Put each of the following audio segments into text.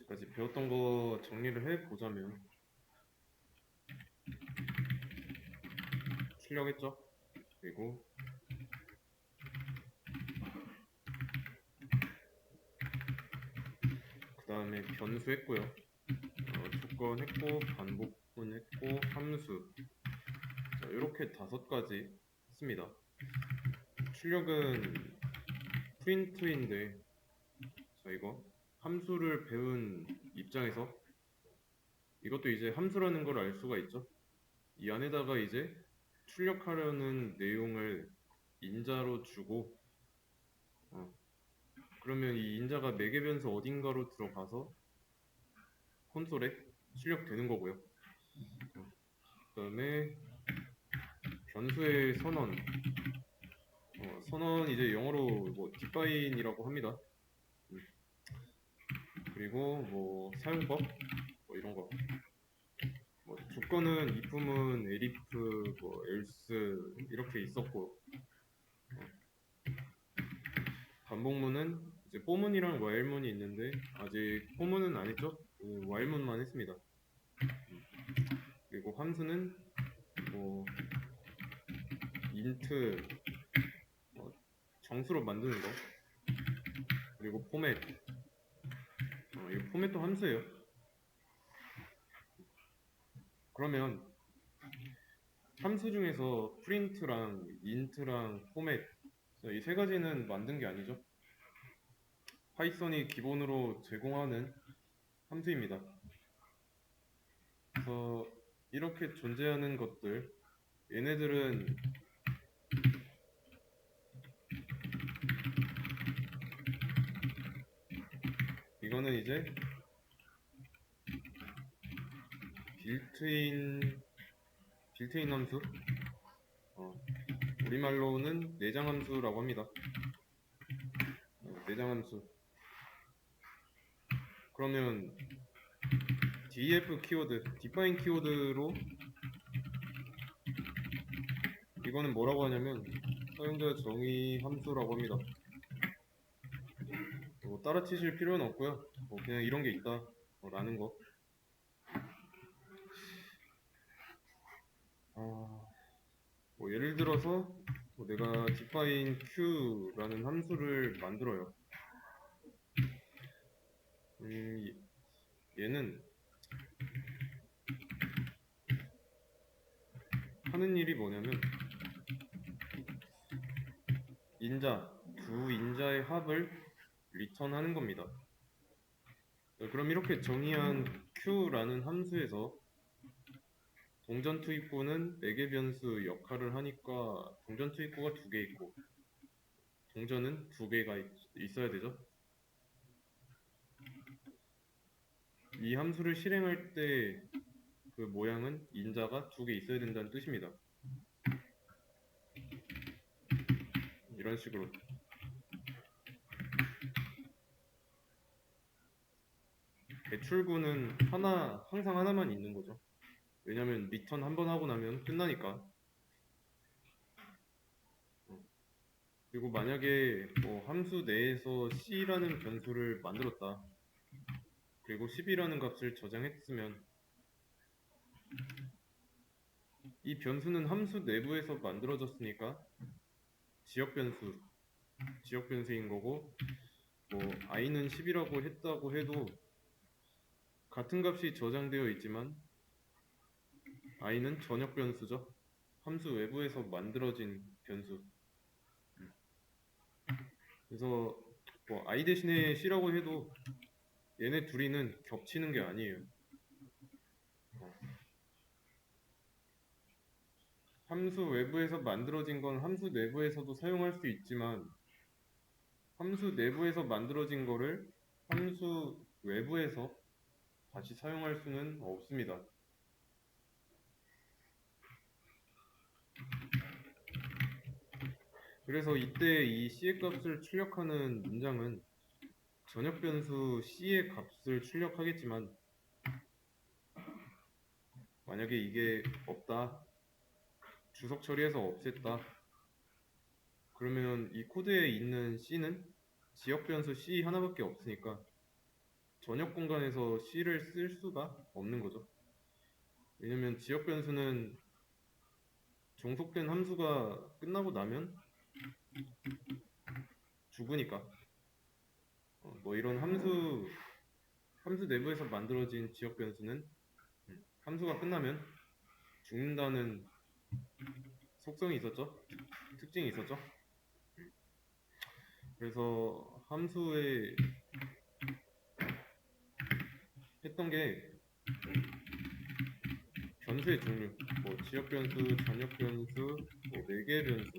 지금까지 배웠던 거 정리를 해보자면 출력했죠? 그리고 그 다음에 변수 했고요. 조건 했고 반복분 했고 함수. 자, 이렇게 5가지 했습니다. 출력은 프린트인데, 자, 이거 함수를 배운 입장에서 이것도 이제 함수라는 걸 알 수가 있죠. 이 안에다가 이제 출력하려는 내용을 인자로 주고, 그러면 이 인자가 매개 변수 어딘가로 들어가서 콘솔에 출력되는 거고요. 그 다음에 변수의 선언. 선언 이제 영어로 뭐 define이라고 합니다. 그리고 뭐 사용법 뭐 이런 거. 뭐 조건은 if은 elif, 뭐 else 이렇게 있었고, 반복문은 이제 for문이랑 while문이 있는데 아직 for문은 안 했죠. while문만 했습니다. 그리고 함수는 뭐 int, 정수로 만드는 거. 그리고 포맷. 이거 포맷도 함수예요. 그러면 함수 중에서 print랑 int랑 포맷, 이 3가지는 만든 게 아니죠. 파이썬이 기본으로 제공하는 함수입니다. 그래서 이렇게 존재하는 것들, 얘네들은 이거는 이제 빌트인 함수, 우리말로는 내장 함수라고 합니다. 내장 함수. 그러면 def 키워드, define 키워드로 이거는 뭐라고 하냐면 사용자 정의 함수라고 합니다. 뭐 따라 치실 필요는 없고요. 그냥 이런 게 있다 라는 거. 뭐 예를 들어서 내가 define q라는 함수를 만들어요. 얘는 하는 일이 뭐냐면 두 인자의 합을 리턴하는 겁니다. 그럼 이렇게 정의한 q라는 함수에서 동전 투입구는 매개 변수 역할을 하니까 동전 투입구가 2개 있고 동전은 2개가 있어야 되죠. 이 함수를 실행할 때 그 모양은 인자가 2개 있어야 된다는 뜻입니다. 이런 식으로. 배출구는 항상 하나만 있는 거죠. 왜냐면 리턴 한 번 하고 나면 끝나니까. 그리고 만약에 뭐 함수 내에서 c라는 변수를 만들었다. 그리고 10이라는 값을 저장했으면 이 변수는 함수 내부에서 만들어졌으니까 지역 변수인 거고, 뭐 i는 10이라고 했다고 해도 같은 값이 저장되어 있지만 i는 전역 변수죠. 함수 외부에서 만들어진 변수. 그래서 뭐 i 대신에 c라고 해도 얘네 둘이는 겹치는 게 아니에요. 함수 외부에서 만들어진 건 함수 내부에서도 사용할 수 있지만 함수 내부에서 만들어진 거를 함수 외부에서 다시 사용할 수는 없습니다. 그래서 이때 이 c의 값을 출력하는 문장은 전역 변수 c의 값을 출력하겠지만 만약에 이게 없다, 주석 처리해서 없앴다, 그러면 이 코드에 있는 c는 지역 변수 c 하나밖에 없으니까 전역 공간에서 C를 쓸 수가 없는 거죠. 왜냐면 지역 변수는 종속된 함수가 끝나고 나면 죽으니까. 뭐 이런 함수 내부에서 만들어진 지역 변수는 함수가 끝나면 죽는다는 속성이 있었죠. 특징이 있었죠. 그래서 함수에 했던 게 변수의 종류, 뭐 지역 변수, 전역 변수, 뭐 매개 변수,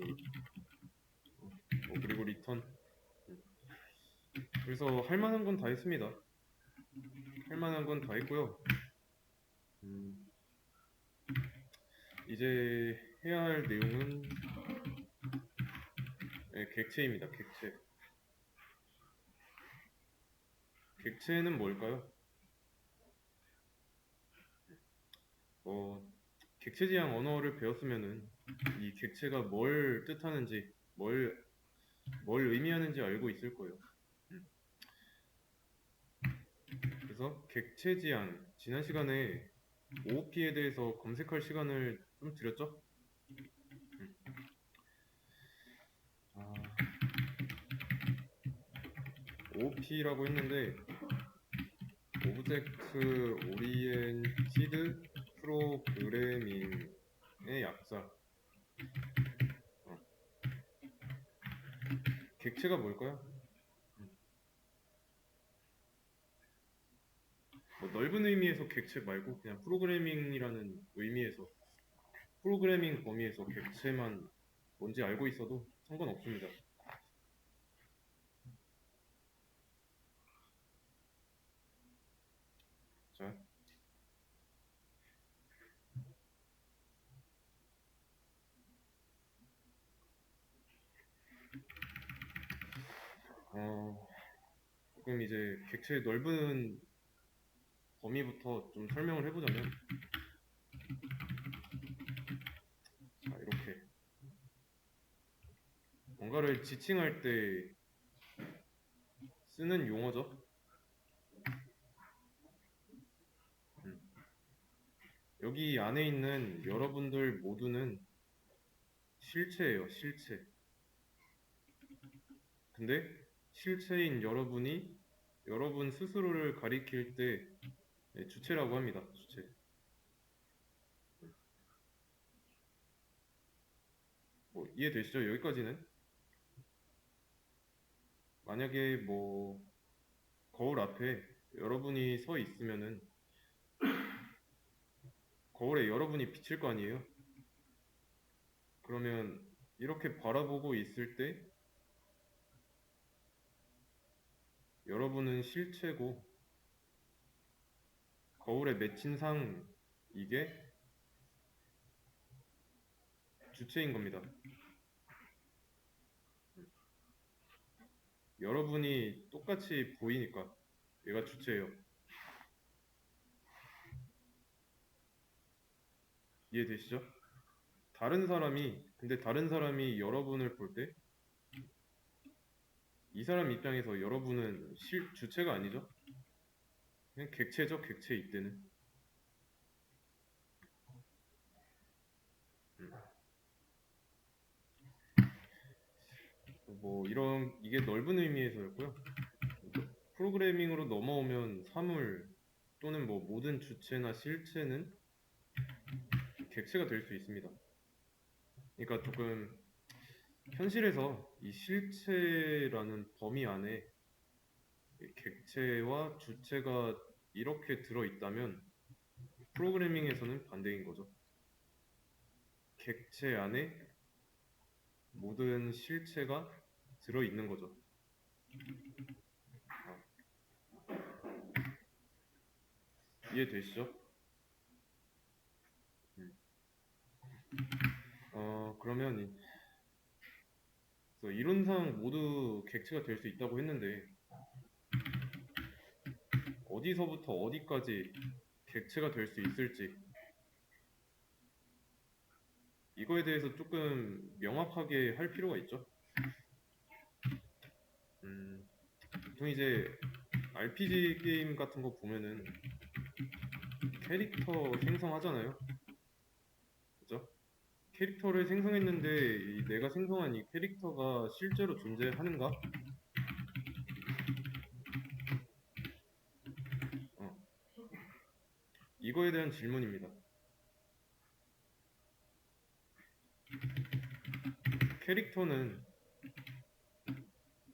뭐 그리고 리턴. 그래서 할 만한 건 다 했습니다. 할 만한 건 다 했고요. 이제 해야 할 내용은 객체입니다. 객체. 객체는 뭘까요? 객체 지향 언어를 배웠으면은 이 객체가 뭘 뜻하는지, 뭘 의미하는지 알고 있을 거예요. 그래서 객체 지향, 지난 시간에 OOP에 대해서 검색할 시간을 좀 드렸죠? OOP라고 했는데 오브젝트 오리엔티드 프로그래밍의 약자. 객체가 뭘까요? 뭐 넓은 의미에서 객체 말고 그냥 프로그래밍이라는 의미에서 프로그래밍 범위에서 객체만 뭔지 알고 있어도 상관없습니다. 자, 조금 이제 객체의 넓은 범위부터 좀 설명을 해보자면, 자, 이렇게 뭔가를 지칭할 때 쓰는 용어죠. 여기 안에 있는 여러분들 모두는 실체예요, 실체. 근데 실체인 여러분이 여러분 스스로를 가리킬 때 주체라고 합니다. 주체. 뭐 이해되시죠? 여기까지는. 만약에 뭐 거울 앞에 여러분이 서 있으면은 거울에 여러분이 비칠 거 아니에요? 그러면 이렇게 바라보고 있을 때 여러분은 실체고 거울에 맺힌 상 이게 주체인 겁니다. 여러분이 똑같이 보이니까 얘가 주체예요. 이해되시죠? 근데 다른 사람이 여러분을 볼 때 이 사람 입장에서 여러분은 주체가 아니죠? 그냥 객체죠, 객체 이때는. 뭐 이게 넓은 의미에서였고요. 프로그래밍으로 넘어오면 사물 또는 뭐 모든 주체나 실체는 객체가 될 수 있습니다. 그러니까 조금 현실에서 이 실체라는 범위 안에 객체와 주체가 이렇게 들어있다면 프로그래밍에서는 반대인 거죠. 객체 안에 모든 실체가 들어있는 거죠. 이해되시죠? 그러면 이론상 모두 객체가 될 수 있다고 했는데 어디서부터 어디까지 객체가 될 수 있을지 이거에 대해서 조금 명확하게 할 필요가 있죠. 보통 이제 RPG 게임 같은 거 보면은 캐릭터 생성하잖아요. 그죠? 캐릭터를 생성했는데 내가 생성한 이 캐릭터가 실제로 존재하는가? 어, 이거에 대한 질문입니다. 캐릭터는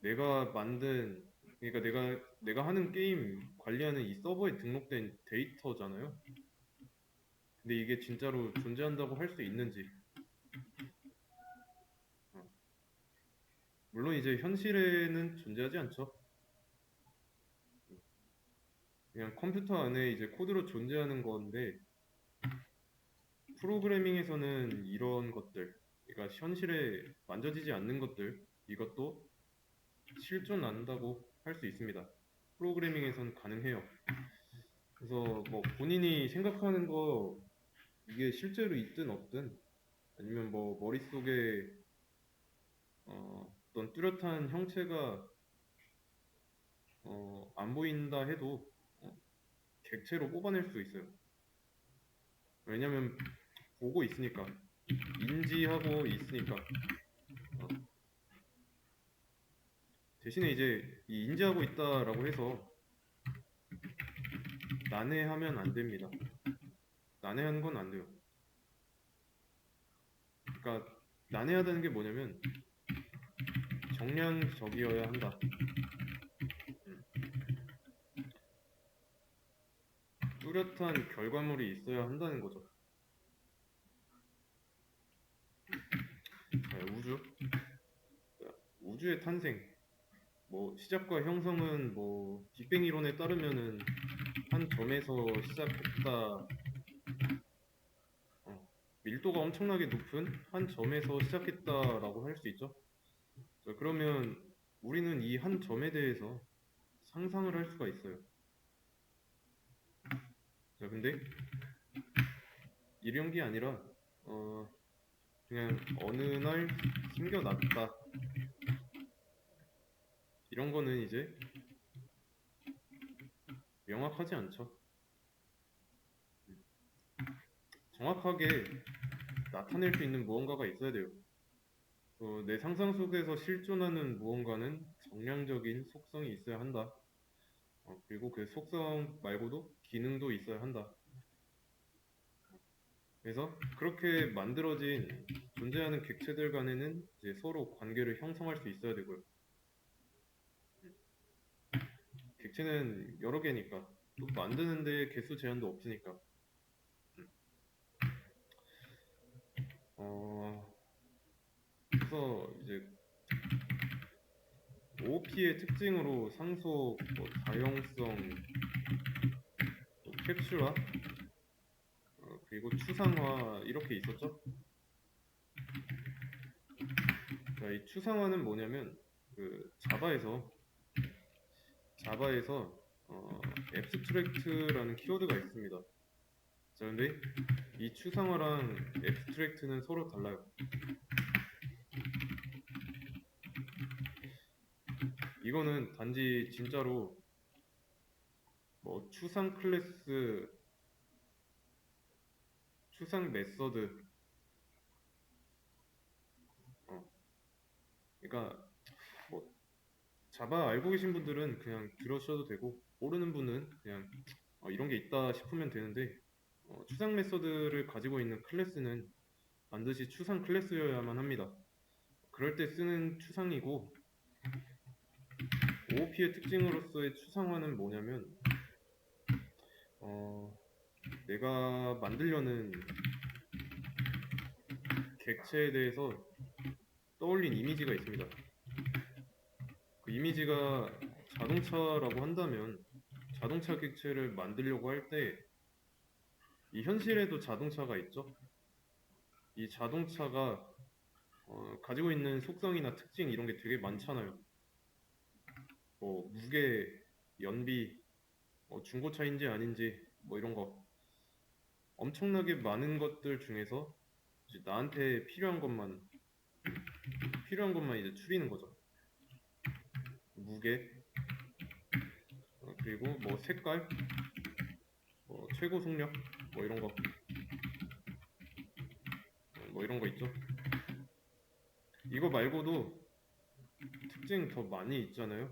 내가 만든, 그러니까 내가 하는 게임 관리하는 이 서버에 등록된 데이터잖아요. 근데 이게 진짜로 존재한다고 할 수 있는지. 어, 물론 이제 현실에는 존재하지 않죠. 그냥 컴퓨터 안에 이제 코드로 존재하는 건데, 프로그래밍에서는 이런 것들, 그러니까 현실에 만져지지 않는 것들, 이것도 실존한다고 할 수 있습니다. 프로그래밍에선 가능해요. 그래서 뭐 본인이 생각하는 거 이게 실제로 있든 없든 아니면 뭐 머릿속에 어떤 뚜렷한 형체가 안 보인다 해도 어, 객체로 뽑아낼 수 있어요. 왜냐면 보고 있으니까, 인지하고 있으니까. 어, 대신에 이제 이 인지하고 있다라고 해서 난해하면 안 됩니다. 난해한 건 안 돼요. 그러니까 난해하다는 게 뭐냐면 정량적이어야 한다. 음, 뚜렷한 결과물이 있어야 한다는 거죠. 우주, 우주의 탄생, 뭐 시작과 형성은 뭐 빅뱅 이론에 따르면은 한 점에서 시작했다. 밀도가 엄청나게 높은 한 점에서 시작했다라고 할 수 있죠. 자, 그러면 우리는 이 한 점에 대해서 상상을 할 수가 있어요. 자, 근데 이런 게 아니라 어, 그냥 어느 날 생겨났다. 이런 거는 이제 명확하지 않죠. 정확하게 나타낼 수 있는 무언가가 있어야 돼요. 내 상상 속에서 실존하는 무언가는 정량적인 속성이 있어야 한다. 그리고 그 속성 말고도 기능도 있어야 한다. 그래서 그렇게 만들어진 존재하는 객체들 간에는 이제 서로 관계를 형성할 수 있어야 되고요. 객체는 여러 개니까 또 만드는데 개수 제한도 없으니까. 음. 어, 그래서 이제 OOP의 특징으로 상속, 뭐 다용성, 또 캡슐화, 그리고 추상화 이렇게 있었죠. 자, 이 추상화는 뭐냐면 그 자바에서 abstract라는 키워드가 있습니다. 자, 근데 이 추상화랑 abstract는 서로 달라요. 이거는 단지 진짜로 뭐 추상 클래스, 추상 메서드, 어, 그러니까 뭐 자바 알고 계신 분들은 그냥 들으셔도 되고 모르는 분은 그냥 이런 게 있다 싶으면 되는데 추상 메서드를 가지고 있는 클래스는 반드시 추상 클래스여야만 합니다. 그럴 때 쓰는 추상이고 OOP의 특징으로서의 추상화는 뭐냐면 어, 내가 만들려는 객체에 대해서 떠올린 이미지가 있습니다. 그 이미지가 자동차라고 한다면 자동차 객체를 만들려고 할 때 이 현실에도 자동차가 있죠. 이 자동차가 가지고 있는 속성이나 특징 이런 게 되게 많잖아요. 뭐 무게, 연비, 중고차인지 아닌지 뭐 이런 거 엄청나게 많은 것들 중에서 이제 나한테 필요한 것만 이제 추리는 거죠. 무게, 그리고 뭐 색깔, 뭐 최고 속력, 뭐 이런 거, 뭐 이런 거 있죠. 이거 말고도 특징 더 많이 있잖아요.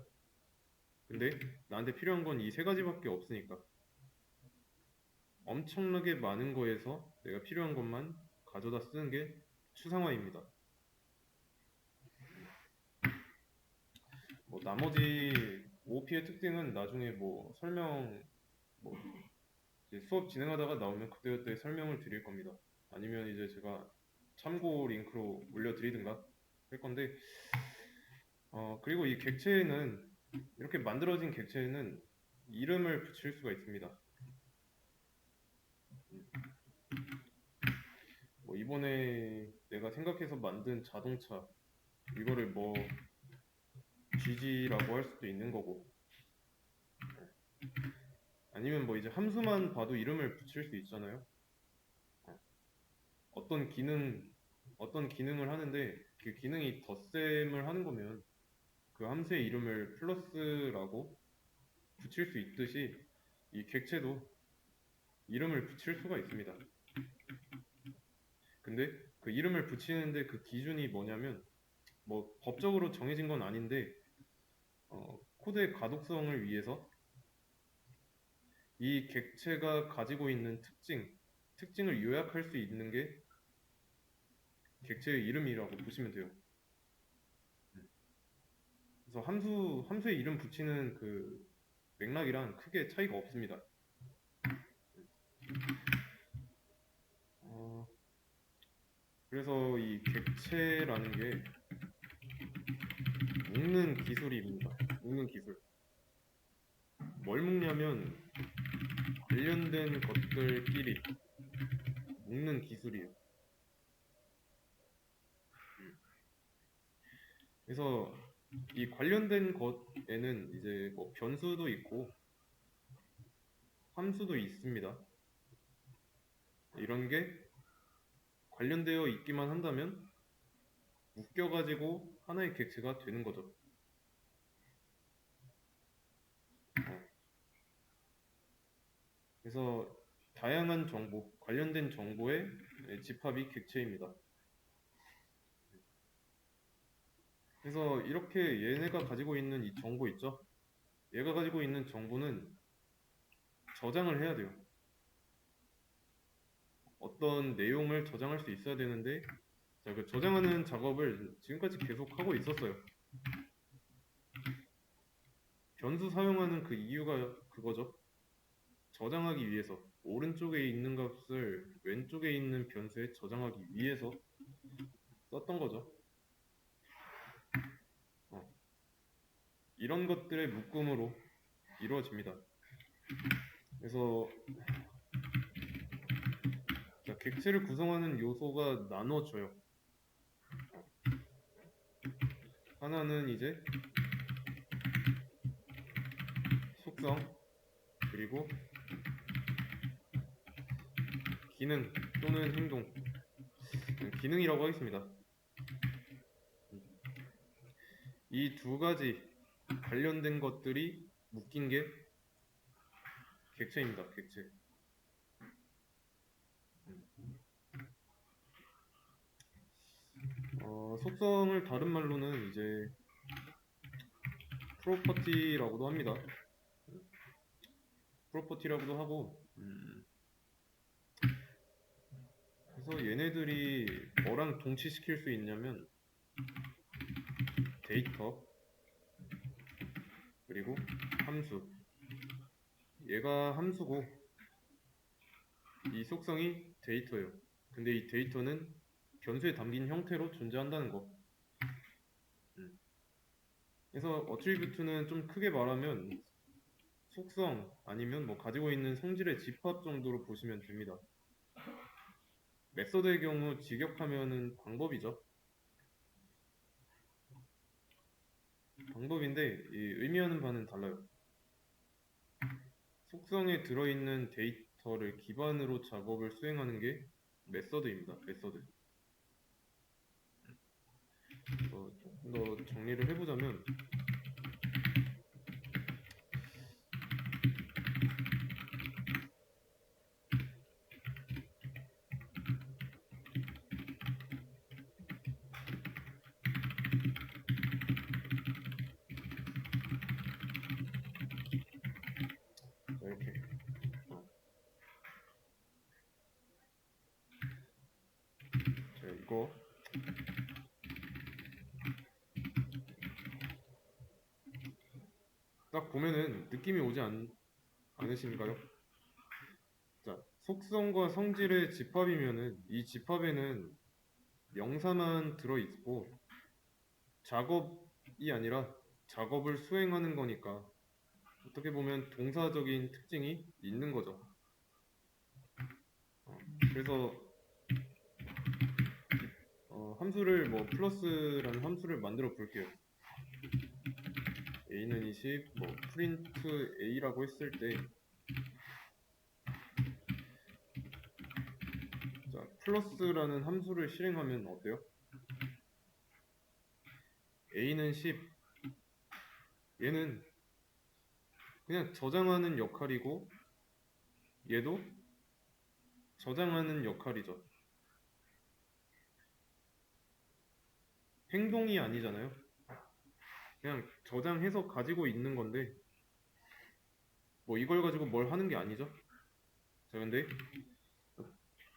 근데 나한테 필요한 건 이 세 가지밖에 없으니까 엄청나게 많은 거에서 내가 필요한 것만 가져다 쓰는 게 추상화입니다. 뭐 나머지 OOP의 특징은 나중에 뭐 설명, 뭐 이제 수업 진행하다가 나오면 그때그때 설명을 드릴 겁니다. 아니면 이제 제가 참고 링크로 올려드리든가 할 건데, 그리고 이 객체에는, 이렇게 만들어진 객체에는 이름을 붙일 수가 있습니다. 뭐 이번에 내가 생각해서 만든 자동차, 이거를 뭐 GG라고 할 수도 있는 거고, 아니면 뭐 이제 함수만 봐도 이름을 붙일 수 있잖아요. 어떤 기능, 어떤 기능을 하는데 그 기능이 덧셈을 하는 거면 그 함수의 이름을 플러스라고 붙일 수 있듯이 이 객체도 이름을 붙일 수가 있습니다. 근데 그 이름을 붙이는데 그 기준이 뭐냐면 뭐 법적으로 정해진 건 아닌데 코드의 가독성을 위해서 이 객체가 가지고 있는 특징을 요약할 수 있는 게 객체의 이름이라고 보시면 돼요. 그래서 함수의 이름 붙이는 그 맥락이랑 크게 차이가 없습니다. 어, 그래서 이 객체라는 게 묶는 기술입니다. 묶는 기술. 뭘 묶냐면 관련된 것들끼리 묶는 기술이에요. 그래서 이 관련된 것에는 이제 뭐 변수도 있고 함수도 있습니다. 이런 게 관련되어 있기만 한다면 묶여가지고 하나의 객체가 되는 거죠. 그래서 다양한 정보, 관련된 정보의 집합이 객체입니다. 그래서 이렇게 얘네가 가지고 있는 이 정보 있죠? 얘가 가지고 있는 정보는 저장을 해야 돼요. 어떤 내용을 저장할 수 있어야 되는데, 자, 그 저장하는 작업을 지금까지 계속 하고 있었어요. 변수 사용하는 그 이유가 그거죠. 저장하기 위해서. 오른쪽에 있는 값을 왼쪽에 있는 변수에 저장하기 위해서 썼던 거죠. 어, 이런 것들의 묶음으로 이루어집니다. 그래서 자, 객체를 구성하는 요소가 나눠져요. 하나는 이제 속성, 그리고 기능 또는 행동, 기능이라고 하겠습니다. 이 두 가지 관련된 것들이 묶인 게 객체입니다. 객체. 속성을 다른 말로는 이제 프로퍼티라고도 합니다. 프로퍼티라고도 하고, 그래서 얘네들이 뭐랑 동치시킬 수 있냐면 데이터, 그리고 함수. 얘가 함수고 이 속성이 데이터예요. 근데 이 데이터는 변수에 담긴 형태로 존재한다는 거. 그래서 어트리뷰트는 좀 크게 말하면 속성 아니면 뭐 가지고 있는 성질의 집합 정도로 보시면 됩니다. 메서드의 경우 직역하면은 방법이죠. 방법인데 이 의미하는 바는 달라요. 속성에 들어있는 데이터를 기반으로 작업을 수행하는 게 메서드입니다. 메서드. 조금 더 정리를 해보자면 이거 딱 보면은 느낌이 오지 않으신가요? 자, 속성과 성질의 집합이면은 이 집합에는 명사만 들어있고 작업이 아니라 작업을 수행하는 거니까 어떻게 보면 동사적인 특징이 있는 거죠. 그래서 함수를 뭐 플러스라는 함수를 만들어 볼게요. a는 20, 뭐 프린트 a라고 했을 때, 자, 플러스라는 함수를 실행하면 어때요? a는 10, 얘는 그냥 저장하는 역할이고 얘도 저장하는 역할이죠. 행동이 아니잖아요. 그냥 저장해서 가지고 있는 건데 뭐 이걸 가지고 뭘 하는 게 아니죠. 자, 근데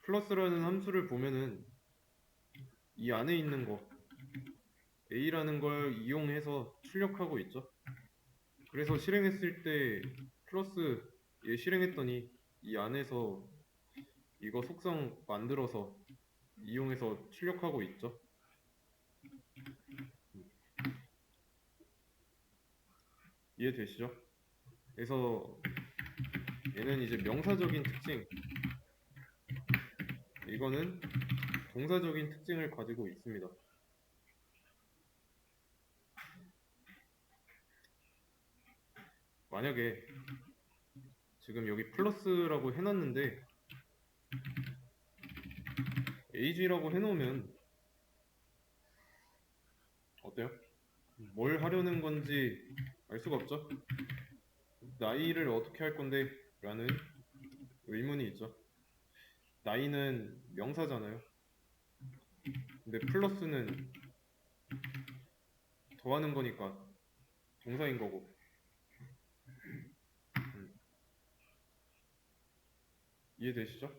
플러스라는 함수를 보면은 이 안에 있는 거 a라는 걸 이용해서 출력하고 있죠. 그래서 실행했을 때 플러스 얘 실행했더니 이 안에서 이거 속성 만들어서 이용해서 출력하고 있죠. 이해되시죠? 그래서 얘는 이제 명사적인 특징, 이거는 동사적인 특징을 가지고 있습니다. 만약에 지금 여기 플러스라고 해놨는데 ag라고 해놓으면 어때요? 뭘 하려는 건지 알 수가 없죠? 나이를 어떻게 할 건데? 라는 의문이 있죠. 나이는 명사잖아요. 근데 플러스는 더하는 거니까 동사인 거고. 이해되시죠?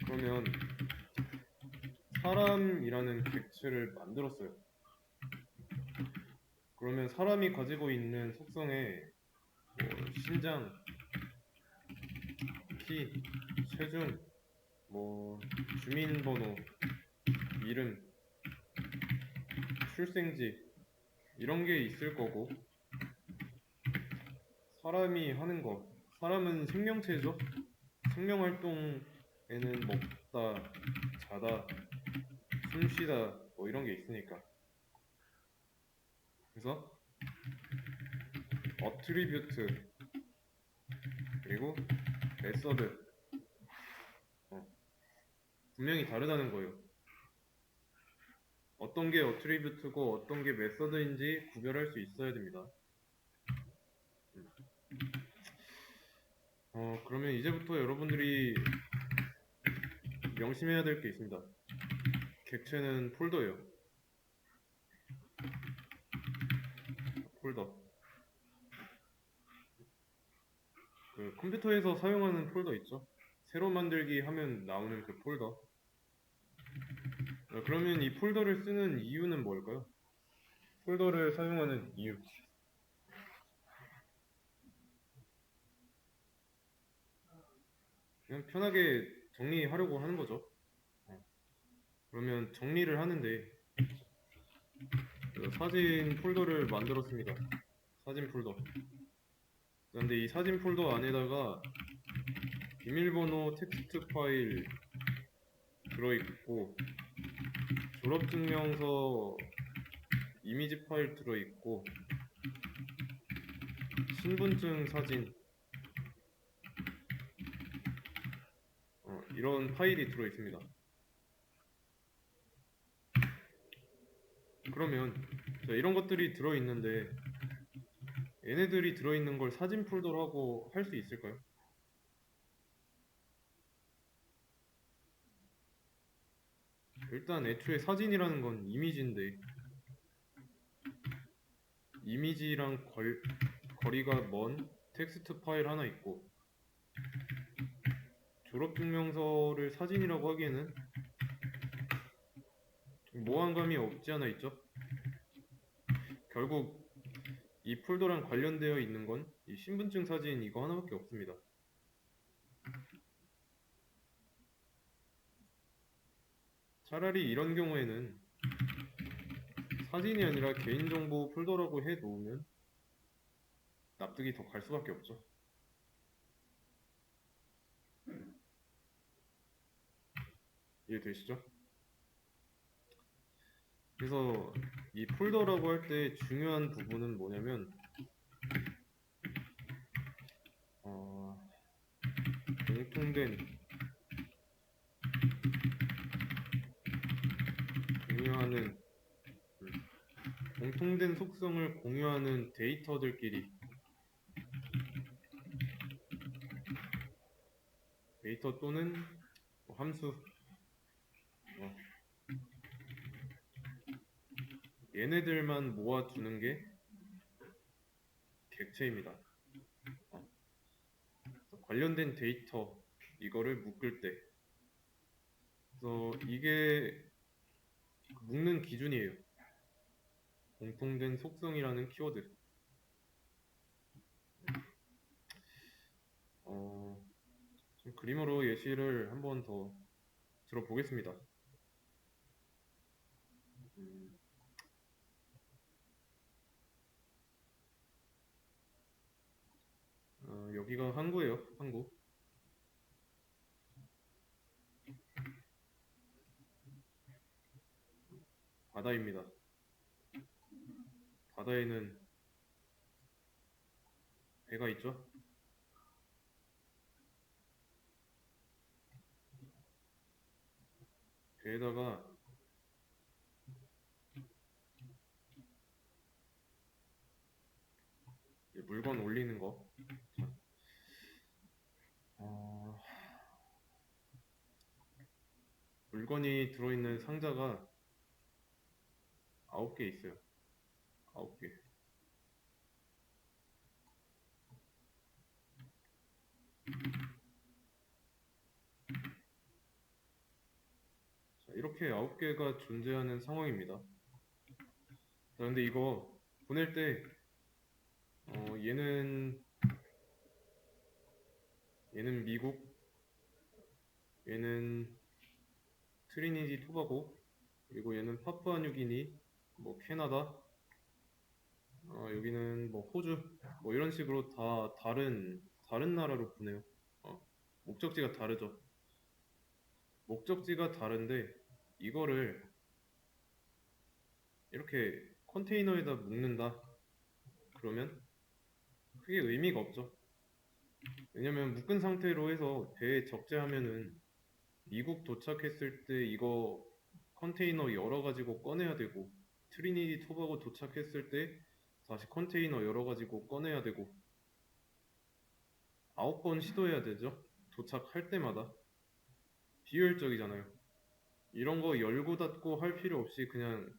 그러면 사람이라는 객체를 만들었어요. 그러면 사람이 가지고 있는 속성에 뭐 신장, 키, 체중, 뭐 주민번호, 이름, 출생지 이런 게 있을 거고 사람이 하는 거 사람은 생명체죠. 생명활동에는 먹다, 자다, 숨쉬다 뭐 이런 게 있으니까 그래서 어트리뷰트 그리고 메서드 분명히 다르다는 거예요. 어떤 게 어트리뷰트고 어떤 게 메서드인지 구별할 수 있어야 됩니다. 그러면 이제부터 여러분들이 명심해야 될 게 있습니다. 객체는 폴더예요. 폴더. 그 컴퓨터에서 사용하는 폴더 있죠? 새로 만들기 하면 나오는 그 폴더. 그러면 이 폴더를 쓰는 이유는 뭘까요? 폴더를 사용하는 이유. 그냥 편하게 정리하려고 하는 거죠. 그러면 정리를 하는데 그 사진 폴더를 만들었습니다. 사진 폴더. 그런데 이 사진 폴더 안에다가 비밀번호 텍스트 파일 들어있고 졸업증명서 이미지 파일 들어있고 신분증 사진 이런 파일이 들어있습니다. 그러면 자, 이런 것들이 들어있는데 얘네들이 들어있는 걸 사진 폴더라고 할 수 있을까요? 일단 애초에 사진이라는 건 이미지인데 이미지랑 거리가 먼 텍스트 파일 하나 있고 졸업증명서를 사진이라고 하기에는 좀 모호한 감이 없지 않아 있죠. 결국 이 폴더랑 관련되어 있는 건 이 신분증 사진 이거 하나밖에 없습니다. 차라리 이런 경우에는 사진이 아니라 개인정보 폴더라고 해 놓으면 납득이 더 갈 수밖에 없죠. 이해되시죠? 그래서 이 폴더라고 할 때 중요한 부분은 뭐냐면 어, 공통된 공유하는 공통된 속성을 공유하는 데이터들끼리 데이터 또는 뭐 함수 어, 얘네들만 모아두는 게 객체입니다. 관련된 데이터 이거를 묶을 때 그래서 이게 묶는 기준이에요. 공통된 속성이라는 키워드. 좀 그림으로 예시를 한번 더 들어보겠습니다. 음, 여기가 항구예요. 항구. 바다입니다. 바다에는 배가 있죠. 배에다가 물건 올리는 거. 어, 물건이 들어있는 상자가 9개 있어요. 9개. 자, 이렇게 9개가 존재하는 상황입니다. 자, 근데 이거 보낼 때 얘는 미국, 얘는 트리니티 토바고, 그리고 얘는 파푸아뉴기니, 뭐 캐나다, 여기는 뭐 호주, 뭐 이런 식으로 다 다른 나라로 보내요. 어, 목적지가 다르죠. 목적지가 다른데 이거를 이렇게 컨테이너에다 묶는다. 그러면 크게 의미가 없죠. 왜냐면 묶은 상태로 해서 배에 적재하면은 미국 도착했을 때 이거 컨테이너 열어 가지고 꺼내야 되고 트리니티 토바고 도착했을 때 다시 컨테이너 열어 가지고 꺼내야 되고 9번 시도해야 되죠. 도착할 때마다 비효율적이잖아요. 이런 거 열고 닫고 할 필요 없이 그냥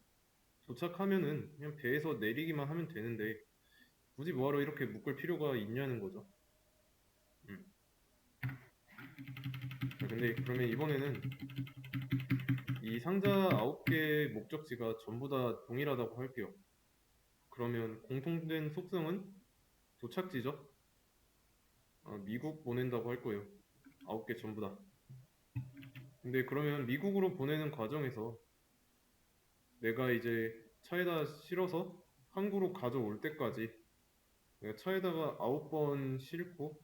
도착하면은 그냥 배에서 내리기만 하면 되는데 굳이 뭐하러 이렇게 묶을 필요가 있냐는 거죠. 음. 자, 근데 그러면 이번에는 이 상자 9개 목적지가 전부 다 동일하다고 할게요. 그러면 공통된 속성은 도착지죠. 미국 보낸다고 할 거예요. 9개 전부 다. 근데 그러면 미국으로 보내는 과정에서 내가 이제 차에다 실어서 항구로 가져올 때까지 내가 차에다가 9번 싣고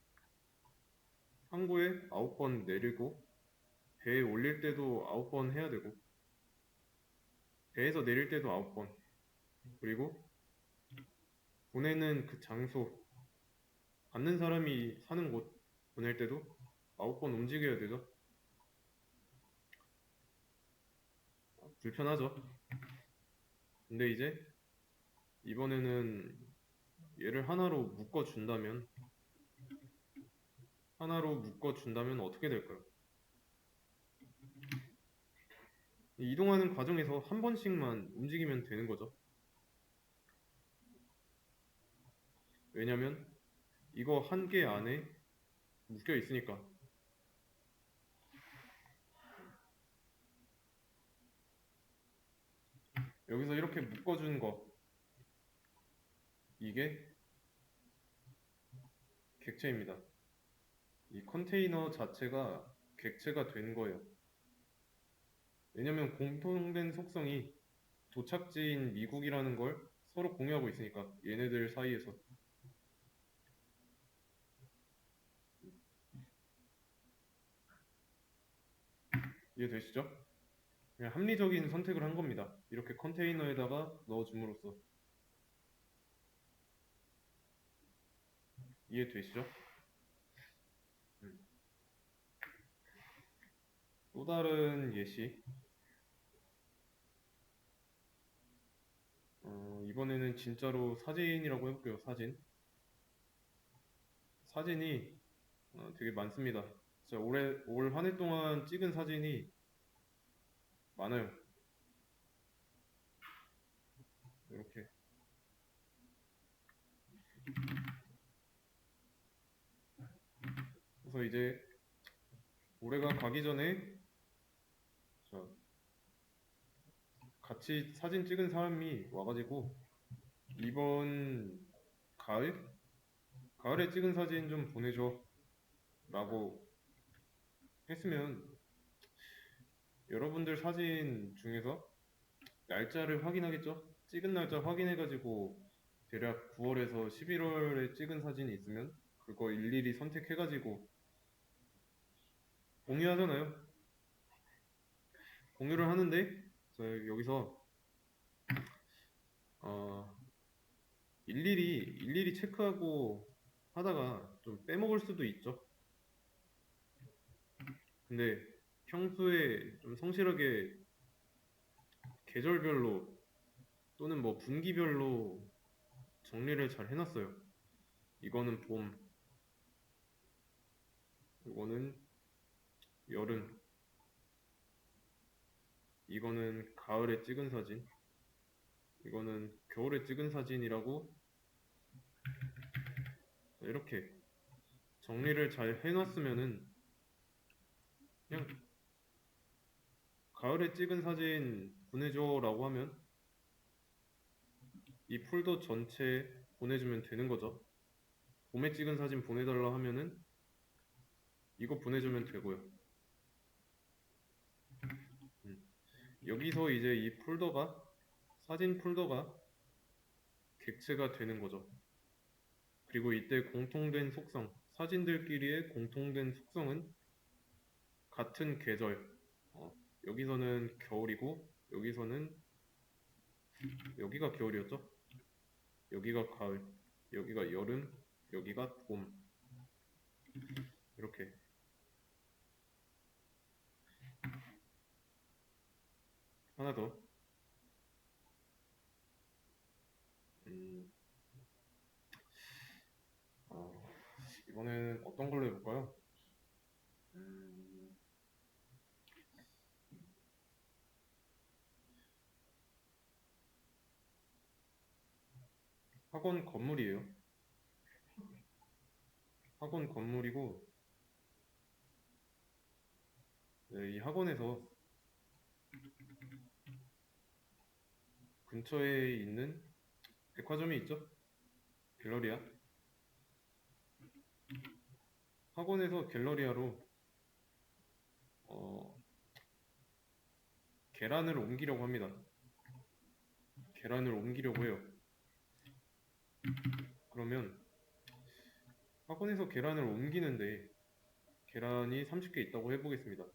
항구에 9번 내리고 배에 올릴 때도 9번 해야 되고 배에서 내릴 때도 9번 그리고 보내는 그 장소 받는 사람이 사는 곳 보낼 때도 9번 움직여야 되죠. 불편하죠. 근데 이제 이번에는 얘를 하나로 묶어준다면 어떻게 될까요? 이동하는 과정에서 한 번씩만 움직이면 되는 거죠. 왜냐면 이거 한 개 안에 묶여 있으니까 여기서 이렇게 묶어준 거, 이게 객체입니다. 이 컨테이너 자체가 객체가 된 거예요. 왜냐면 공통된 속성이 도착지인 미국이라는 걸 서로 공유하고 있으니까 얘네들 사이에서. 이해되시죠? 그냥 합리적인 선택을 한 겁니다. 이렇게 컨테이너에다가 넣어줌으로써. 이해되시죠? 또 다른 예시. 이번에는 진짜로 사진이라고 해볼게요. 사진이 되게 많습니다. 진짜 올 한 해 동안 찍은 사진이 많아요. 이렇게. 그래서 이제 올해가 가기 전에 자, 같이 사진 찍은 사람이 와가지고 이번 가을에 찍은 사진 좀 보내줘 라고 했으면 여러분들 사진 중에서 날짜를 확인하겠죠? 찍은 날짜 확인해가지고 대략 9월에서 11월에 찍은 사진이 있으면 그거 일일이 선택해가지고 공유하잖아요. 공유를 하는데 여기서 어, 일일이 체크하고 하다가 좀 빼먹을 수도 있죠. 근데 평소에 좀 성실하게 계절별로 또는 뭐 분기별로 정리를 잘 해놨어요. 이거는 봄, 이거는 여름, 이거는 가을에 찍은 사진, 이거는 겨울에 찍은 사진이라고 이렇게 정리를 잘 해놨으면은 그냥 가을에 찍은 사진 보내줘라고 하면 이 폴더 전체 보내주면 되는 거죠. 봄에 찍은 사진 보내달라 하면은 이거 보내주면 되고요. 여기서 이제 이 폴더가 사진 폴더가 객체가 되는 거죠. 그리고 이때 공통된 속성, 사진들끼리의 공통된 속성은 같은 계절. 여기서는 겨울이고 여기가 겨울이었죠? 여기가 가을, 여기가 여름, 여기가 봄. 이렇게. 하나 더. 음, 어, 이번에는 어떤 걸로 해볼까요? 음, 학원 건물이에요. 학원 건물이고, 네, 이 학원에서 근처에 있는 백화점이 있죠? 갤러리아. 학원에서 갤러리아로 어, 계란을 옮기려고 합니다. 계란을 옮기려고 해요. 그러면 학원에서 계란을 옮기는데 계란이 30개 있다고 해보겠습니다.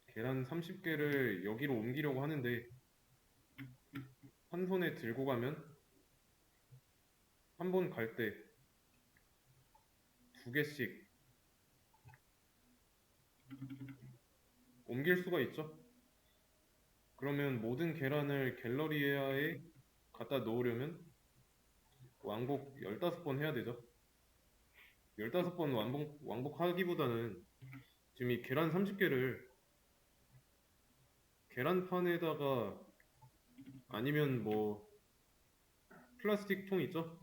계란 30개를 여기로 옮기려고 하는데 한 손에 들고 가면 한 번 갈 때 2개씩 옮길 수가 있죠. 그러면 모든 계란을 갤러리아에 갖다 놓으려면 왕복 15번 해야 되죠. 15번 왕복하기보다는 지금 이 계란 30개를 계란판에다가 아니면 뭐 플라스틱 통 있죠?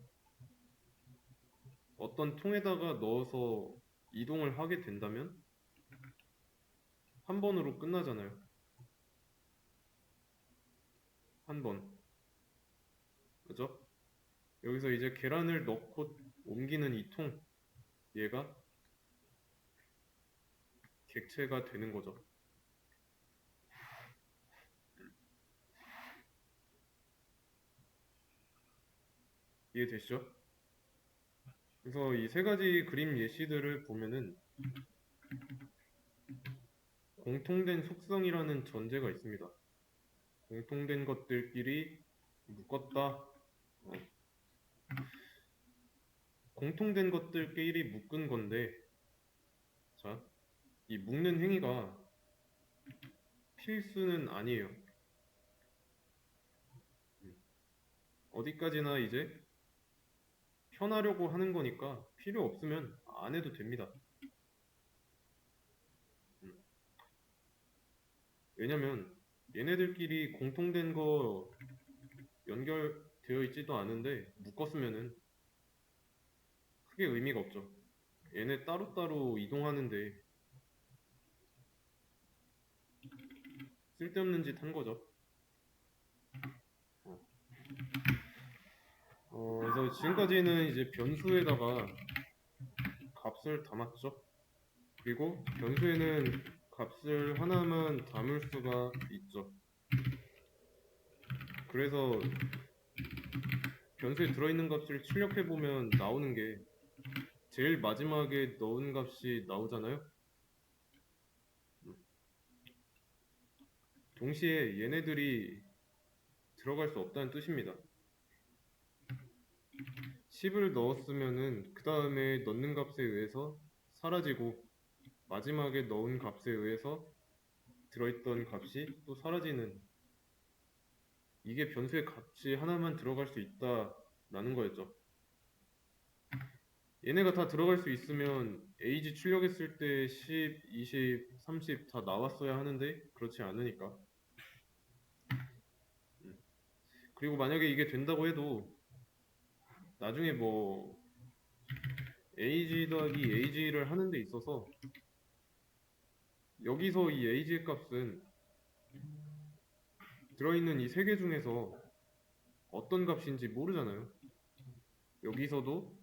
어떤 통에다가 넣어서 이동을 하게 된다면 한 번으로 끝나잖아요. 한 번. 그죠? 여기서 이제 계란을 넣고 옮기는 이 통, 얘가 객체가 되는 거죠. 이해되시죠? 그래서 이 세 가지 그림 예시들을 보면은 공통된 속성이라는 전제가 있습니다. 공통된 것들끼리 묶었다. 어, 공통된 것들끼리 묶은 건데, 자, 이 묶는 행위가 필수는 아니에요. 어디까지나 이제 편하려고 하는 거니까 필요 없으면 안 해도 됩니다. 음, 왜냐면 얘네들끼리 공통된 거 연결되어 있지도 않은데 묶었으면은 크게 의미가 없죠. 얘네 따로따로 이동하는데 쓸데없는 짓 한 거죠. 어, 그래서 지금까지는 이제 변수에다가 값을 담았죠. 그리고 변수에는 값을 하나만 담을 수가 있죠. 그래서 변수에 들어있는 값을 출력해보면 나오는 게 제일 마지막에 넣은 값이 나오잖아요. 동시에 얘네들이 들어갈 수 없다는 뜻입니다. 10을 넣었으면은 그 다음에 넣는 값에 의해서 사라지고 마지막에 넣은 값에 의해서 들어있던 값이 또 사라지는, 이게 변수의 값이 하나만 들어갈 수 있다라는 거였죠. 얘네가 다 들어갈 수 있으면 age 출력했을 때 10, 20, 30 다 나왔어야 하는데 그렇지 않으니까. 음. 그리고 만약에 이게 된다고 해도 나중에 뭐 age 더하기 age를 하는 데 있어서 여기서 이 age의 값은 들어있는 이 세 개 중에서 어떤 값인지 모르잖아요. 여기서도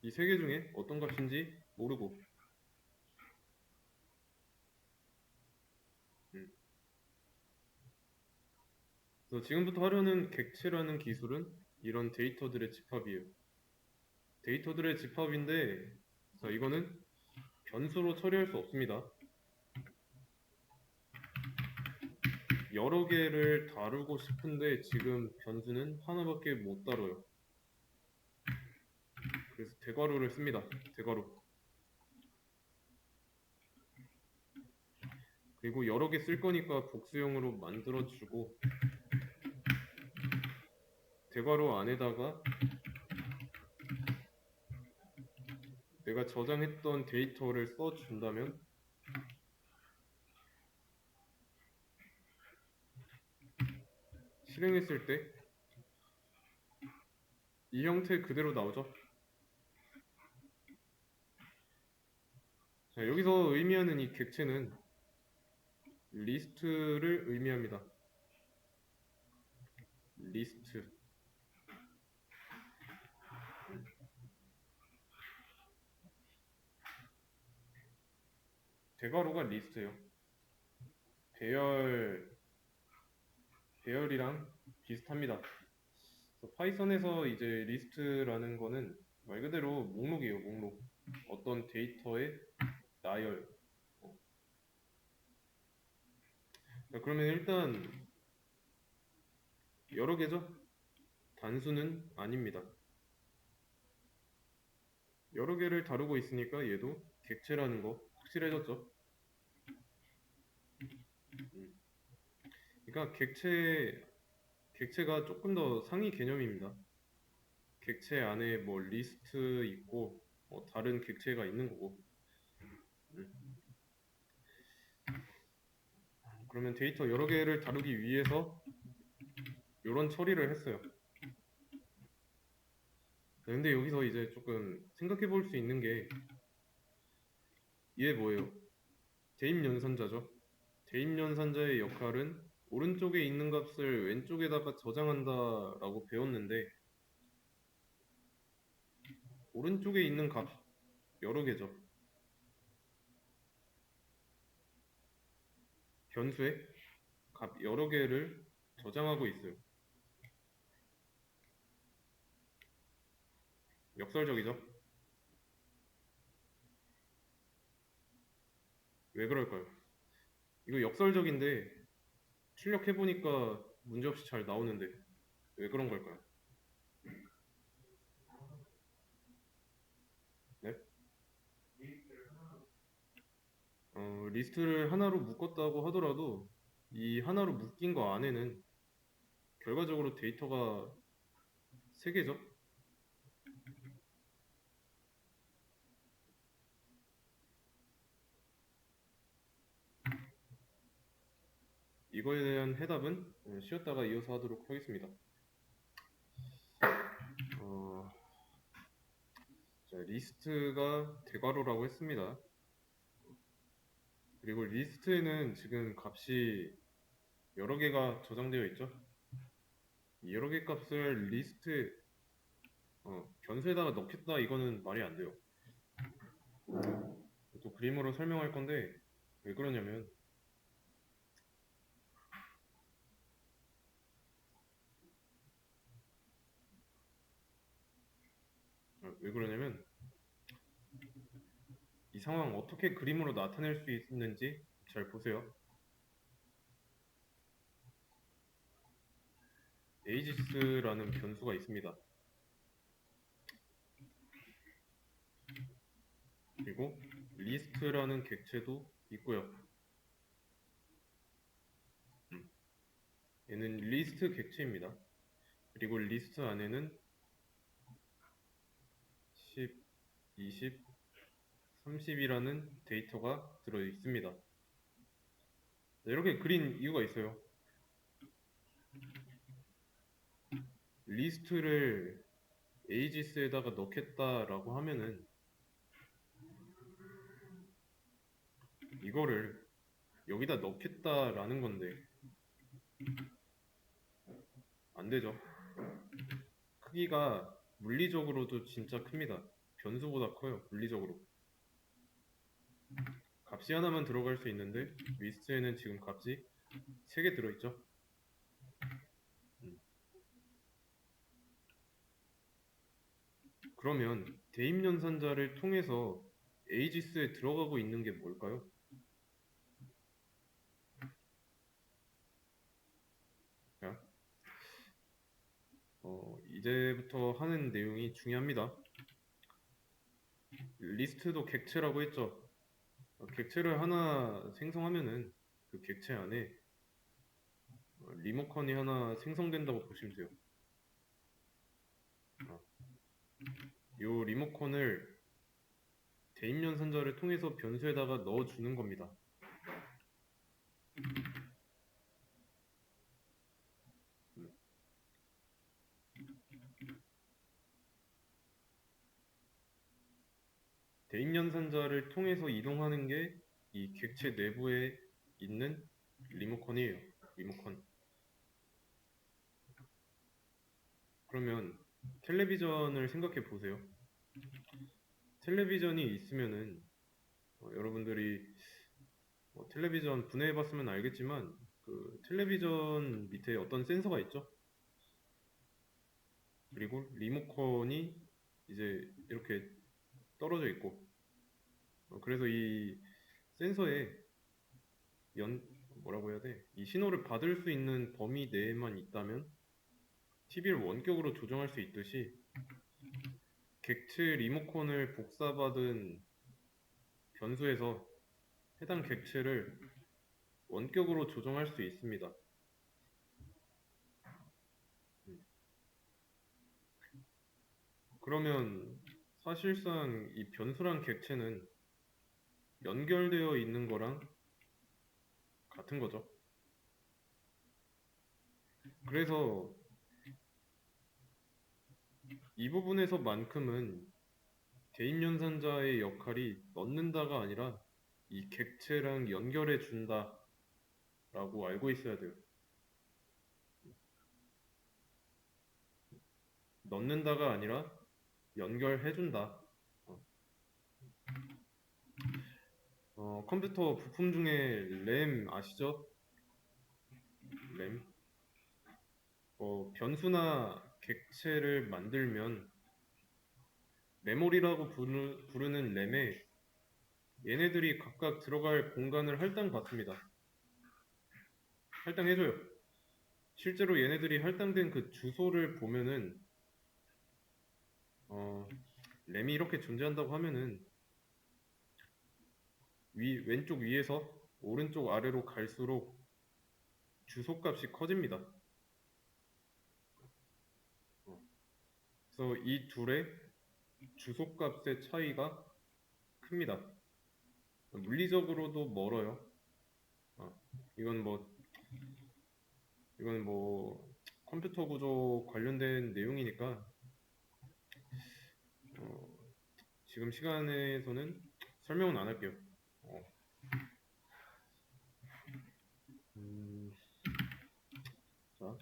이 세 개 중에 어떤 값인지 모르고. 음. 그래서 지금부터 하려는 객체라는 기술은 이런 데이터들의 집합이에요. 데이터들의 집합인데, 자, 이거는 변수로 처리할 수 없습니다. 여러 개를 다루고 싶은데 지금 변수는 하나밖에 못 다뤄요. 그래서 대괄호를 씁니다. 대괄호. 그리고 여러 개 쓸 거니까 복수형으로 만들어주고 대괄호 안에다가 내가 저장했던 데이터를 써준다면 실행했을 때 이 형태 그대로 나오죠. 자, 여기서 의미하는 이 객체는 리스트를 의미합니다. 리스트. 대괄호가 리스트예요. 배열이랑 비슷합니다. 파이썬에서 이제 리스트라는 거는 말 그대로 목록이에요, 목록. 어떤 데이터의 나열. 자, 그러면 일단 여러 개죠? 단수는 아닙니다. 여러 개를 다루고 있으니까 얘도 객체라는 거 확실해졌죠? 음. 그러니까 객체가 조금 더 상위 개념입니다. 객체 안에 뭐 리스트 있고 뭐 다른 객체가 있는 거고. 음. 그러면 데이터 여러 개를 다루기 위해서 이런 처리를 했어요. 근데 여기서 이제 조금 생각해 볼 수 있는 게 얘 뭐예요? 대입연산자죠. 대입연산자의 역할은 오른쪽에 있는 값을 왼쪽에다가 저장한다라고 배웠는데 오른쪽에 있는 값 여러 개죠. 변수에 값 여러 개를 저장하고 있어요. 역설적이죠? 왜 그럴까요? 이거 역설적인데 출력해보니까 문제없이 잘 나오는데 왜 그런 걸까요? 네? 리스트를 하나로 묶었다고 하더라도 이 하나로 묶인 거 안에는 결과적으로 데이터가 3개죠? 이거에 대한 해답은 쉬었다가 이어서 하도록 하겠습니다. 어, 자, 리스트가 대괄호라고 했습니다. 그리고 리스트에는 지금 값이 여러 개가 저장되어 있죠. 이 여러 개 값을 리스트 변수에다가 넣겠다 이거는 말이 안 돼요. 또 그림으로 설명할 건데 왜 그러냐면 이 상황 어떻게 그림으로 나타낼 수 있는지 잘 보세요. ages라는 변수가 있습니다. 그리고 list라는 객체도 있고요. 얘는 리스트 객체입니다. 그리고 리스트 안에는 10, 20, 30이라는 데이터가 들어 있습니다. 이렇게 그린 이유가 있어요. 리스트를 ages에다가 넣겠다라고 하면은 이거를 여기다 넣겠다라는 건데 안 되죠. 크기가 물리적으로도 진짜 큽니다. 변수보다 커요. 물리적으로. 값이 하나만 들어갈 수 있는데 리스트에는 지금 값이 3개 들어있죠. 그러면 대입연산자를 통해서 에이지스에 들어가고 있는 게 뭘까요? 자, 이제부터 하는 내용이 중요합니다. 리스트도 객체라고 했죠. 객체를 하나 생성하면은 그 객체 안에 리모컨이 하나 생성된다고 보시면 돼요. 이 리모컨을 대입연산자를 통해서 변수에다가 넣어주는 겁니다. 대입연산자를 통해서 이동하는 게 이 객체 내부에 있는 리모컨이에요. 리모컨. 그러면 텔레비전을 생각해 보세요. 텔레비전이 있으면은 여러분들이 텔레비전 분해해 봤으면 알겠지만 그 텔레비전 밑에 어떤 센서가 있죠? 그리고 리모컨이 이제 이렇게 떨어져 있고 그래서 이 센서에 연 뭐라고 해야 돼? 이 신호를 받을 수 있는 범위 내에만 있다면 TV를 원격으로 조정할 수 있듯이 객체 리모컨을 복사받은 변수에서 해당 객체를 원격으로 조정할 수 있습니다. 그러면 사실상 이 변수란 객체는 연결되어 있는 거랑 같은 거죠. 그래서 이 부분에서만큼은 대입연산자의 역할이 넣는다가 아니라 이 객체랑 연결해 준다라고 알고 있어야 돼요. 넣는다가 아니라 연결해 준다. 컴퓨터 부품 중에 램 아시죠? 램. 변수나 객체를 만들면 메모리라고 부르는 램에 얘네들이 각각 들어갈 공간을 할당받습니다. 할당해줘요. 실제로 얘네들이 할당된 그 주소를 보면은 램이 이렇게 존재한다고 하면은 왼쪽 위에서 오른쪽 아래로 갈수록 주소값이 커집니다. 그래서 이 둘의 주소값의 차이가 큽니다. 물리적으로도 멀어요. 이건 뭐 컴퓨터 구조 관련된 내용이니까 지금 시간에서는 설명은 안 할게요. 자,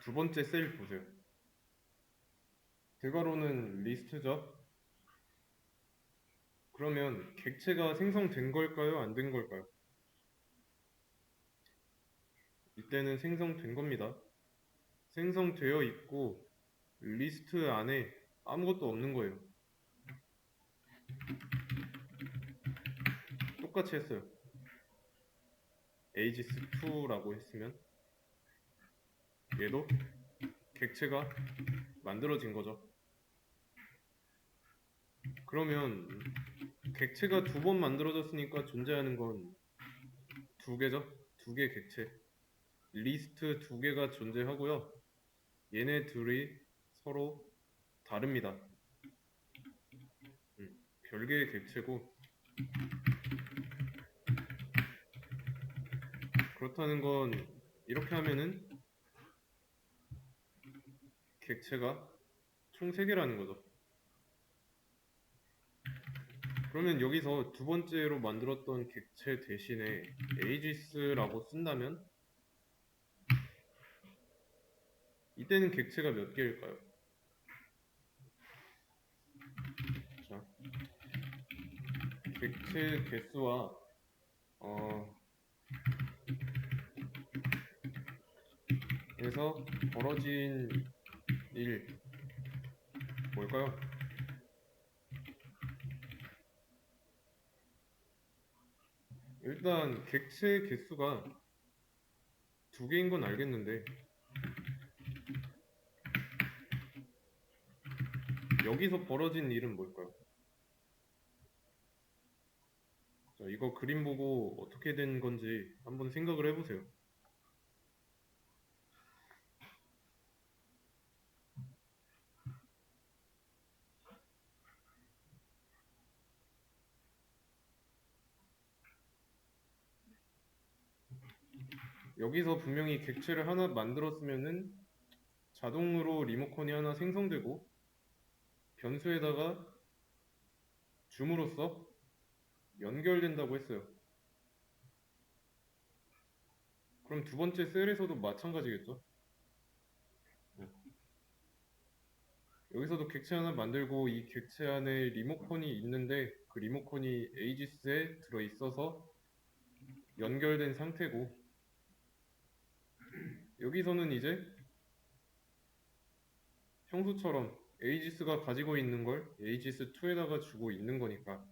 두 번째 셀 보세요. 결과로는 리스트죠. 그러면 객체가 생성된 걸까요? 안 된 걸까요? 이때는 생성된 겁니다. 생성되어 있고 리스트 안에 아무것도 없는 거예요. 똑같이 했어요. aegis2라고 했으면 얘도 객체가 만들어진 거죠. 그러면 객체가 두 번 만들어졌으니까 존재하는 건 두 개죠. 두 개 객체. 리스트 두 개가 존재하고요. 얘네 둘이 서로 다릅니다. 별개의 객체고 그렇다는 건 이렇게 하면은 객체가 총 3개라는 거죠. 그러면 여기서 두 번째로 만들었던 객체 대신에 aegis라고 쓴다면 이때는 객체가 몇 개일까요? 자, 객체 개수와 에서 벌어진 일 뭘까요? 일단 객체 개수가 두 개인 건 알겠는데 여기서 벌어진 일은 뭘까요? 자, 이거 그림 보고 어떻게 된 건지 한번 생각을 해보세요. 여기서 분명히 객체를 하나 만들었으면은 자동으로 리모컨이 하나 생성되고 변수에다가 줌으로써 연결된다고 했어요. 그럼 두 번째 셀에서도 마찬가지겠죠? 여기서도 객체 하나 만들고 이 객체 안에 리모컨이 있는데 그 리모컨이 aegis에 들어있어서 연결된 상태고 여기서는 이제 평소처럼 aegis가 가지고 있는 걸 aegis2에다가 주고 있는 거니까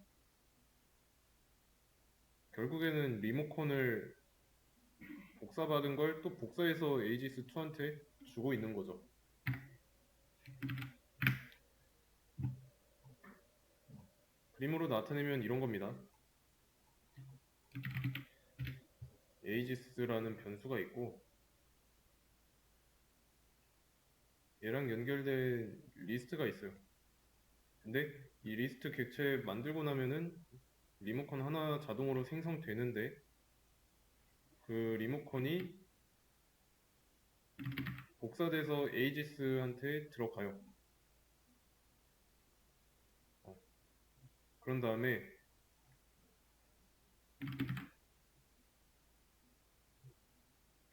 결국에는 리모컨을 복사받은 걸 또 복사해서 aegis2한테 주고 있는 거죠. 그림으로 나타내면 이런 겁니다. aegis라는 변수가 있고 얘랑 연결된 리스트가 있어요. 근데 이 리스트 객체 만들고 나면은 리모컨 하나 자동으로 생성되는데 그 리모컨이 복사돼서 에이지스한테 들어가요. 그런 다음에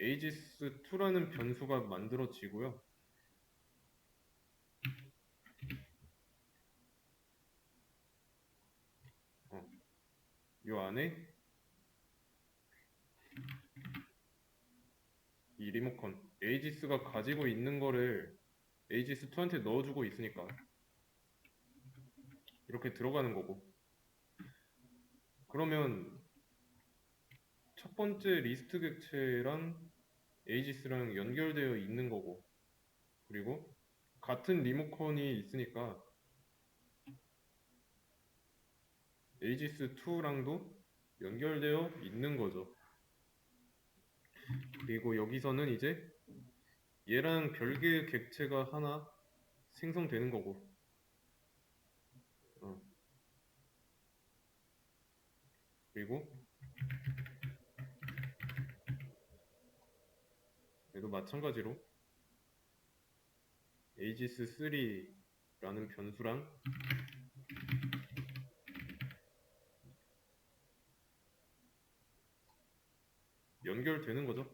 aegis2라는 변수가 만들어지고요. 이 안에 이 리모컨 aegis가 가지고 있는 거를 aegis2한테 넣어주고 있으니까 이렇게 들어가는 거고, 그러면 첫 번째 리스트 객체랑 aegis랑 연결되어 있는 거고, 그리고 같은 리모컨이 있으니까 aegis2랑도 연결되어 있는 거죠. 그리고 여기서는 이제 얘랑 별개의 객체가 하나 생성되는 거고, 어, 그리고 얘도 마찬가지로 aegis3라는 변수랑 연결되는 거죠.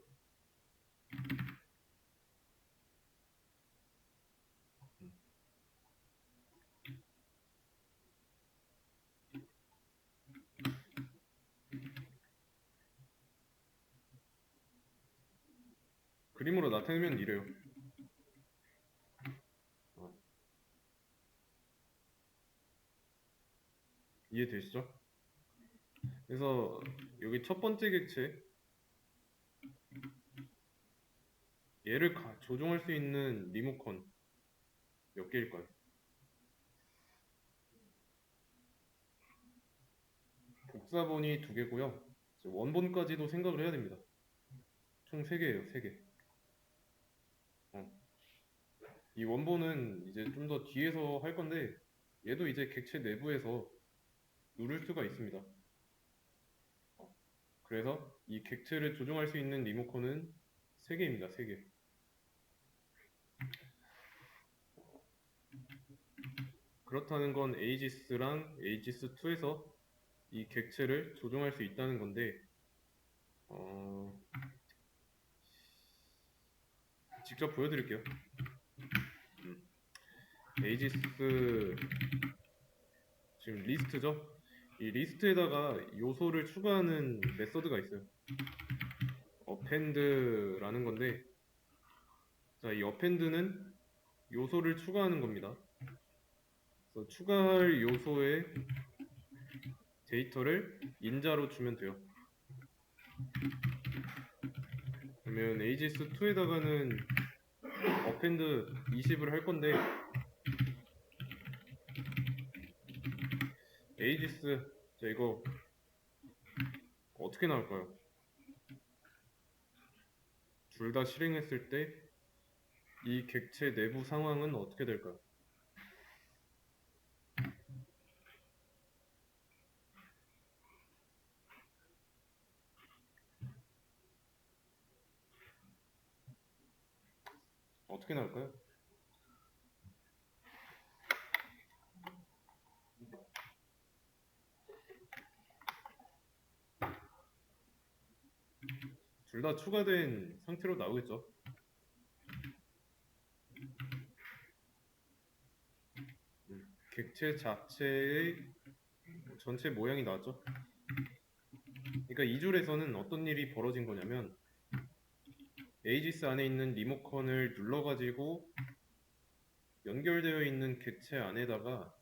그림으로 나타내면 이래요. 어, 이해되시죠? 그래서 여기 첫 번째 객체 얘를 조종할 수 있는 리모컨 몇 개일까요? 복사본이 2개고요. 원본까지도 생각을 해야 됩니다. 총 3개예요, 3개. 이 원본은 이제 좀 더 뒤에서 할 건데 얘도 이제 객체 내부에서 누를 수가 있습니다. 그래서 이 객체를 조종할 수 있는 리모컨은 3개입니다, 3개. 그렇다는 건 aegis랑 aegis2에서 이 객체를 조종할 수 있다는 건데, 직접 보여드릴게요. aegis 지금 리스트죠? 이 리스트에다가 요소를 추가하는 메서드가 있어요. append라는 건데, 자, 이 append는 요소를 추가하는 겁니다. 그래서 추가할 요소의 데이터를 인자로 주면 돼요. 그러면 aegis2에다가는 append 20을 할 건데, aegis, 자, 이거 어떻게 나올까요? 둘 다 실행했을 때 이 객체 내부 상황은 어떻게 될까요? 어떻게 나올까요? 둘 다 추가된 상태로 나오겠죠. 객체 자체의 전체 모양이 나왔죠. 그러니까 이 줄에서는 어떤 일이 벌어진 거냐면 에이지스 안에 있는 리모컨을 눌러가지고 연결되어 있는 객체 안에다가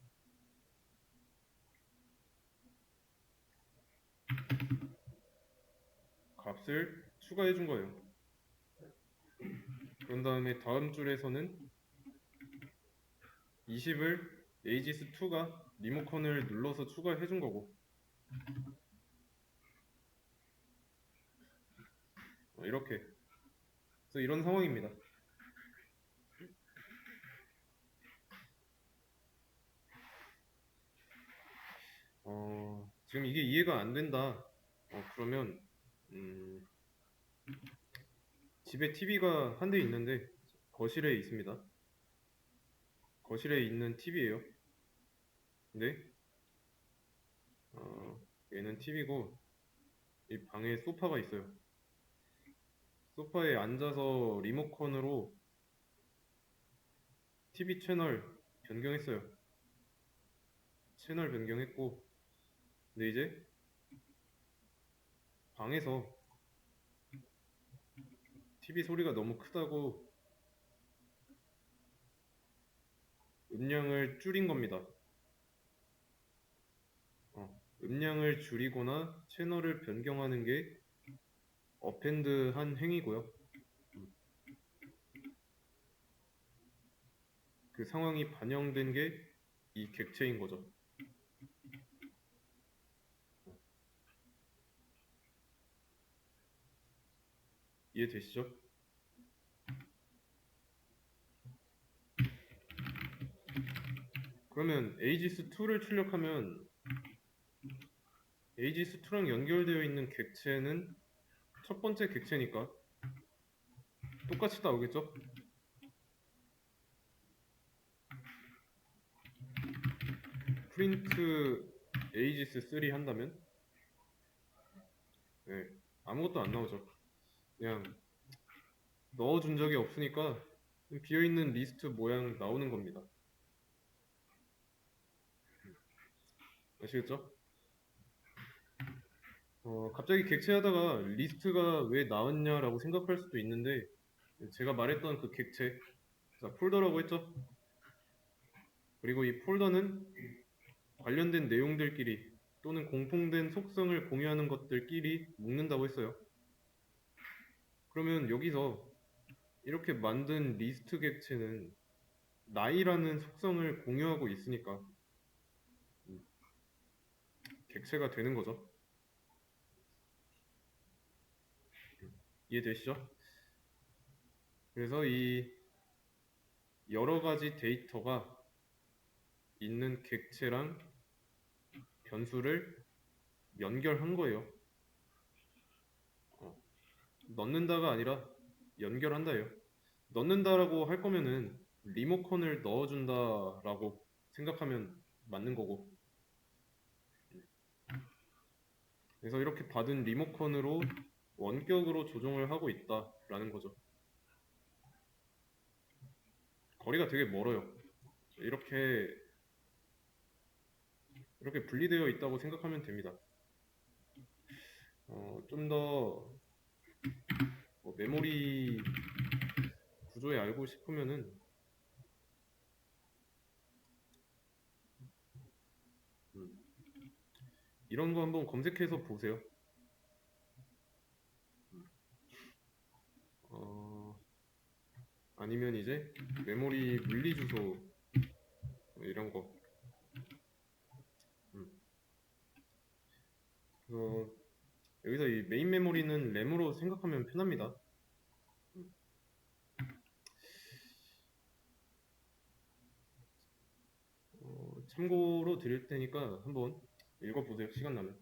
값을 추가해 준 거예요. 그런 다음에 다음 줄에서는 20을 aegis2가 리모컨을 눌러서 추가해 준 거고, 이렇게. 그래서 이런 상황입니다. 지금 이게 이해가 안 된다. 그러면 집에 TV가 한 대 있는데 거실에 있습니다. 거실에 있는 TV예요. 근데 얘는 TV고 이 방에 소파가 있어요. 소파에 앉아서 리모컨으로 TV 채널 변경했어요. 채널 변경했고, 근데 이제 방에서 TV 소리가 너무 크다고 음량을 줄인 겁니다. 음량을 줄이거나 채널을 변경하는 게 업핸드한 행위고요. 그 상황이 반영된 게 이 객체인 거죠. 이해되시죠? 그러면 에이지스2를 출력하면 에이지스2랑 연결되어 있는 객체는 첫 번째 객체니까 똑같이 나오겠죠? 프린트 에이지스3 한다면 네, 아무것도 안 나오죠. 그냥 넣어준 적이 없으니까 비어있는 리스트 모양 나오는 겁니다. 아시겠죠? 갑자기 객체하다가 리스트가 왜 나왔냐라고 생각할 수도 있는데 제가 말했던 그 객체, 자, 폴더라고 했죠? 그리고 이 폴더는 관련된 내용들끼리 또는 공통된 속성을 공유하는 것들끼리 묶는다고 했어요. 그러면 여기서 이렇게 만든 리스트 객체는 나이라는 속성을 공유하고 있으니까 객체가 되는 거죠. 이해되시죠? 그래서 이 여러 가지 데이터가 있는 객체랑 변수를 연결한 거예요. 넣는다가 아니라 연결한다예요. 넣는다라고 할 거면은 리모컨을 넣어준다라고 생각하면 맞는 거고. 그래서 이렇게 받은 리모컨으로 원격으로 조종을 하고 있다라는 거죠. 거리가 되게 멀어요. 이렇게 분리되어 있다고 생각하면 됩니다. 좀더 메모리 구조에 알고 싶으면은 음, 이런 거 한번 검색해서 보세요. 어, 아니면 이제 메모리 물리 주소 이런 거. 음, 그래서 여기서 이 메인 메모리는 램으로 생각하면 편합니다. 참고로 드릴 테니까 한번 읽어보세요. 시간 나면.